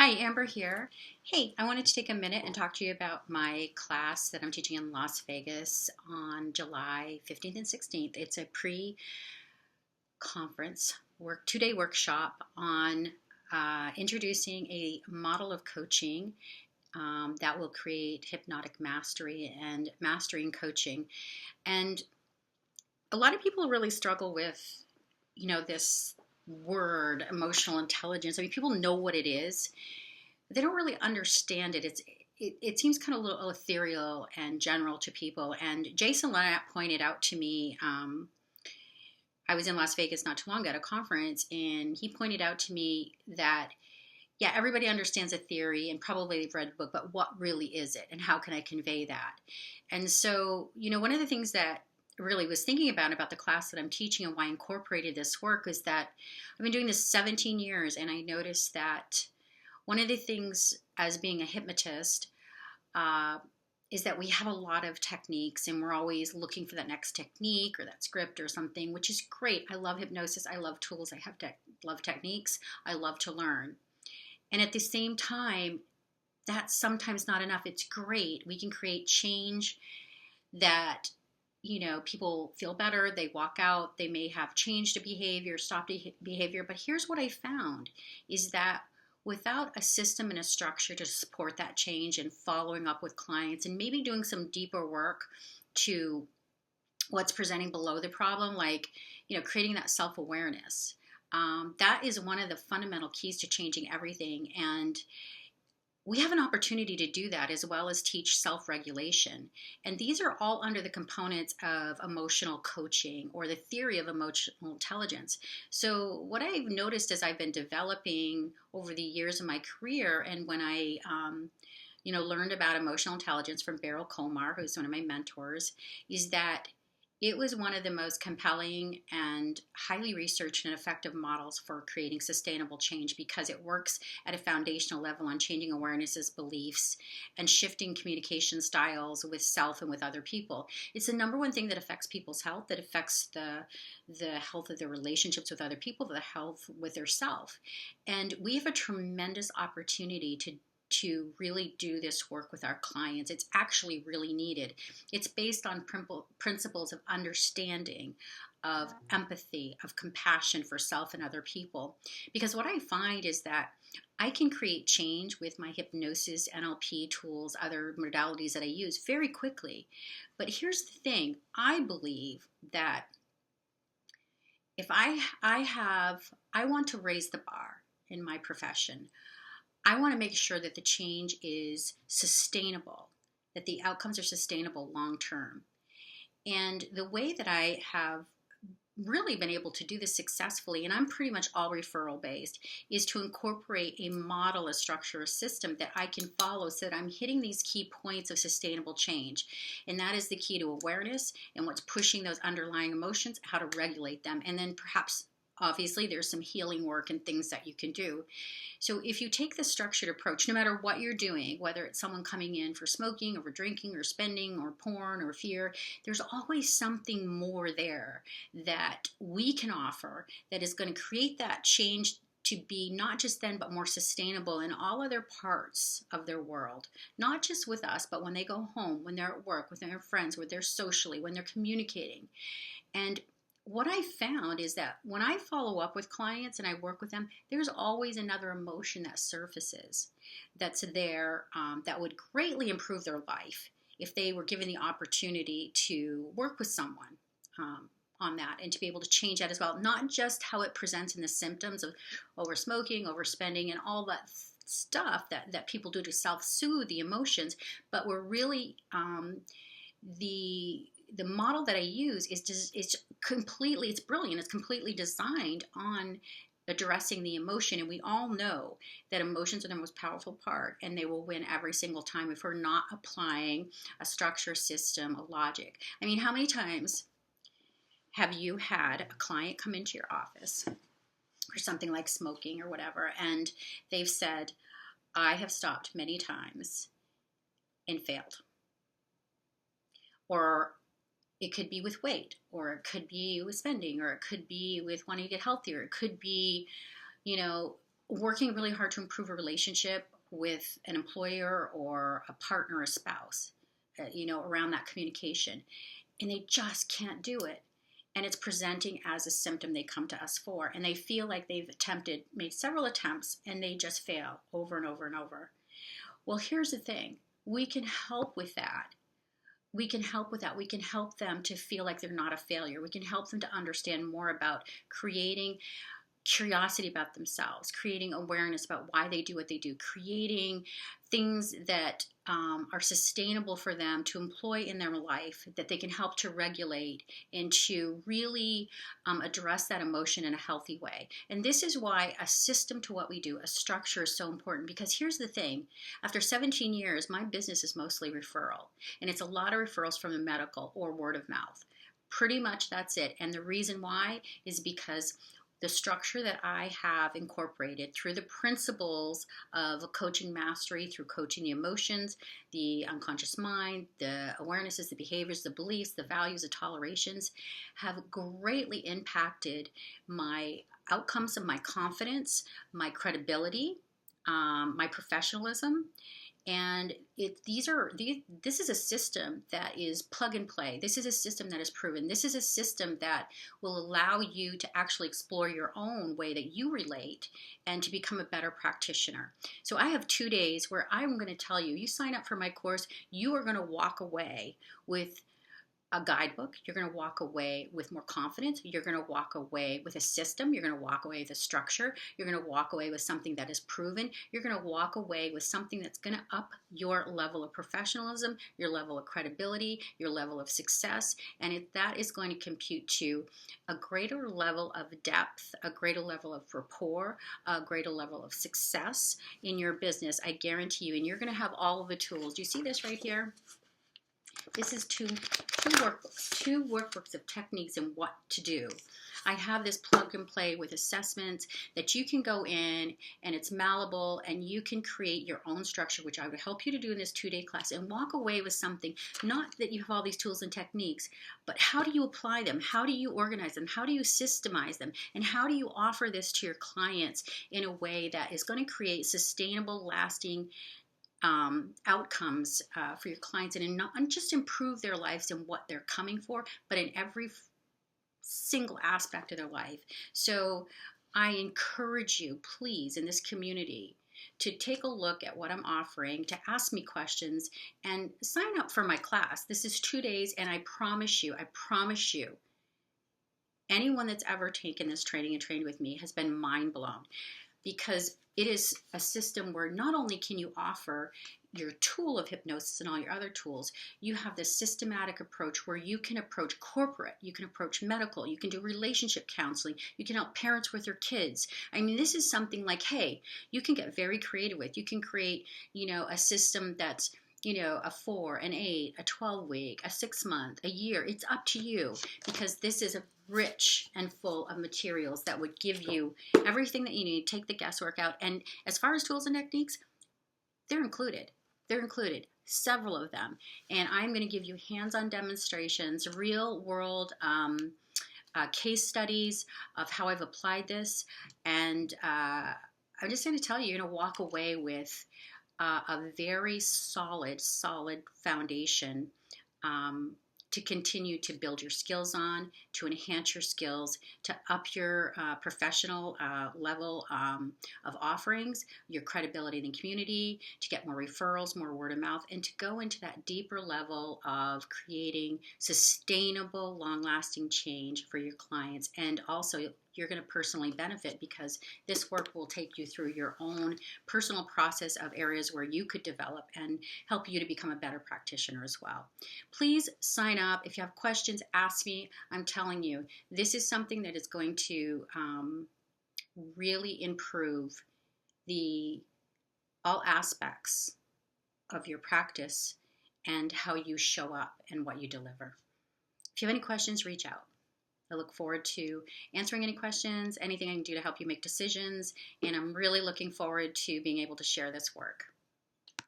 Hi, Amber here. Hey, I wanted to take a minute and talk to you about my class that I'm teaching in Las Vegas on July 15th and 16th. It's a pre-conference 2-day workshop on introducing a model of coaching that will create hypnotic mastery and mastering coaching. And a lot of people really struggle with, this word, emotional intelligence. I mean, people know what it is, they don't really understand it. It seems kind of a little ethereal and general to people. And Jason Lennart pointed out to me, I was in Las Vegas not too long ago at a conference, and he pointed out to me that, yeah, everybody understands a theory and probably they've read the book, but what really is it? And how can I convey that? And so, one of the things that I really was thinking about the class that I'm teaching and why I incorporated this work is that I've been doing this 17 years, and I noticed that one of the things as being a hypnotist uh, is that we have a lot of techniques and we're always looking for that next technique or that script or something, which is great. I love hypnosis. I love tools. Love techniques. I love to learn. And at the same time, that's sometimes not enough. It's great. We can create change that, people feel better. They walk out. They may have changed a behavior, stopped behavior. But here's what I found is that without a system and a structure to support that change and following up with clients and maybe doing some deeper work to what's presenting below the problem, like, creating that self-awareness. That is one of the fundamental keys to changing everything. And we have an opportunity to do that as well as teach self-regulation. And these are all under the components of emotional coaching or the theory of emotional intelligence. So what I've noticed as I've been developing over the years of my career, and when I learned about emotional intelligence from Beryl Colmar, who's one of my mentors, is that it was one of the most compelling and highly researched and effective models for creating sustainable change because it works at a foundational level on changing awarenesses, beliefs, and shifting communication styles with self and with other people. It's the number one thing that affects people's health, that affects the health of their relationships with other people, the health with their self. And we have a tremendous opportunity to really do this work with our clients. It's actually really needed. It's based on principles of understanding, of empathy, of compassion for self and other people. Because what I find is that I can create change with my hypnosis, NLP tools, other modalities that I use very quickly. But here's the thing, I believe that if I want to raise the bar in my profession. I want to make sure that the change is sustainable, that the outcomes are sustainable long term. And the way that I have really been able to do this successfully, and I'm pretty much all referral based, is to incorporate a model, a structure, a system that I can follow so that I'm hitting these key points of sustainable change. And that is the key to awareness and what's pushing those underlying emotions, how to regulate them, and then perhaps obviously there's some healing work and things that you can do. So if you take the structured approach, no matter what you're doing, whether it's someone coming in for smoking or for drinking or spending or porn or fear, there's always something more there that we can offer that is going to create that change to be not just then, but more sustainable in all other parts of their world. Not just with us, but when they go home, when they're at work, with their friends, when they're socially, when they're communicating. And what I found is that when I follow up with clients and I work with them, there's always another emotion that surfaces that's there that would greatly improve their life if they were given the opportunity to work with someone on that and to be able to change that as well. Not just how it presents in the symptoms of over smoking, overspending, and all that stuff that people do to self-soothe the emotions, but we're really the model that I use is completely, it's brilliant. It's completely designed on addressing the emotion. And we all know that emotions are the most powerful part and they will win every single time if we're not applying a structure, system, a logic. I mean, how many times have you had a client come into your office for something like smoking or whatever, and they've said, I have stopped many times and failed? Or it could be with weight, or it could be with spending, or it could be with wanting to get healthier. It could be, working really hard to improve a relationship with an employer or a partner or spouse, around that communication. And they just can't do it. And it's presenting as a symptom they come to us for. And they feel like they've made several attempts, and they just fail over and over and over. Well, here's the thing. We can help with that. We can help with that. We can help them to feel like they're not a failure. We can help them to understand more about creating curiosity about themselves, creating awareness about why they do what they do, creating things that are sustainable for them to employ in their life, that they can help to regulate and to really address that emotion in a healthy way. And this is why a system to what we do, a structure, is so important. Because here's the thing. After 17 years, my business is mostly referral. And it's a lot of referrals from the medical or word of mouth. Pretty much that's it. And the reason why is because the structure that I have incorporated through the principles of coaching mastery, through coaching the emotions, the unconscious mind, the awarenesses, the behaviors, the beliefs, the values, the tolerations, have greatly impacted my outcomes and my confidence, my credibility, my professionalism. And this is a system that is plug and play. This is a system that is proven. This is a system that will allow you to actually explore your own way that you relate and to become a better practitioner. So I have 2 days where I'm going to tell you, you sign up for my course, you are going to walk away with a guidebook. You're going to walk away with more confidence. You're going to walk away with a system. You're going to walk away with a structure. You're going to walk away with something that is proven. You're going to walk away with something that's going to up your level of professionalism, your level of credibility, your level of success. And that is going to compute to a greater level of depth, a greater level of rapport, a greater level of success in your business. I guarantee you. And you're going to have all of the tools. Do you see this right here? This is two workbooks of techniques and what to do. I have this plug and play with assessments that you can go in, and it's malleable, and you can create your own structure, which I would help you to do in this 2-day class, and walk away with something. Not that you have all these tools and techniques, but how do you apply them? How do you organize them? How do you systemize them? And how do you offer this to your clients in a way that is going to create sustainable, lasting outcomes for your clients, and not just improve their lives and what they're coming for, but in every single aspect of their life. So I encourage you, please, in this community, to take a look at what I'm offering, to ask me questions, and sign up for my class. This is 2 days, and I promise you, anyone that's ever taken this training and trained with me has been mind blown, because it is a system where not only can you offer your tool of hypnosis and all your other tools, you have this systematic approach where you can approach corporate, you can approach medical, you can do relationship counseling, you can help parents with their kids. I mean, this is something like, hey, you can get very creative with. You can create, a system that's, a 4, an 8, a 12-week, a 6-month, a year. It's up to you, because this is a rich and full of materials that would give you everything that you need, take the guesswork out. And as far as tools and techniques, they're included. Several of them. And I'm going to give you hands-on demonstrations, real world case studies of how I've applied this. And I'm just going to tell you, you're going to walk away with a very solid foundation to continue to build your skills on, to enhance your skills, to up your professional level of offerings, your credibility in the community, to get more referrals, more word of mouth, and to go into that deeper level of creating sustainable, long-lasting change for your clients. And also, you're going to personally benefit, because this work will take you through your own personal process of areas where you could develop and help you to become a better practitioner as well. Please sign up. If you have questions, ask me. I'm telling you, this is something that is going to really improve all aspects of your practice and how you show up and what you deliver. If you have any questions, reach out. I look forward to answering any questions, anything I can do to help you make decisions, and I'm really looking forward to being able to share this work.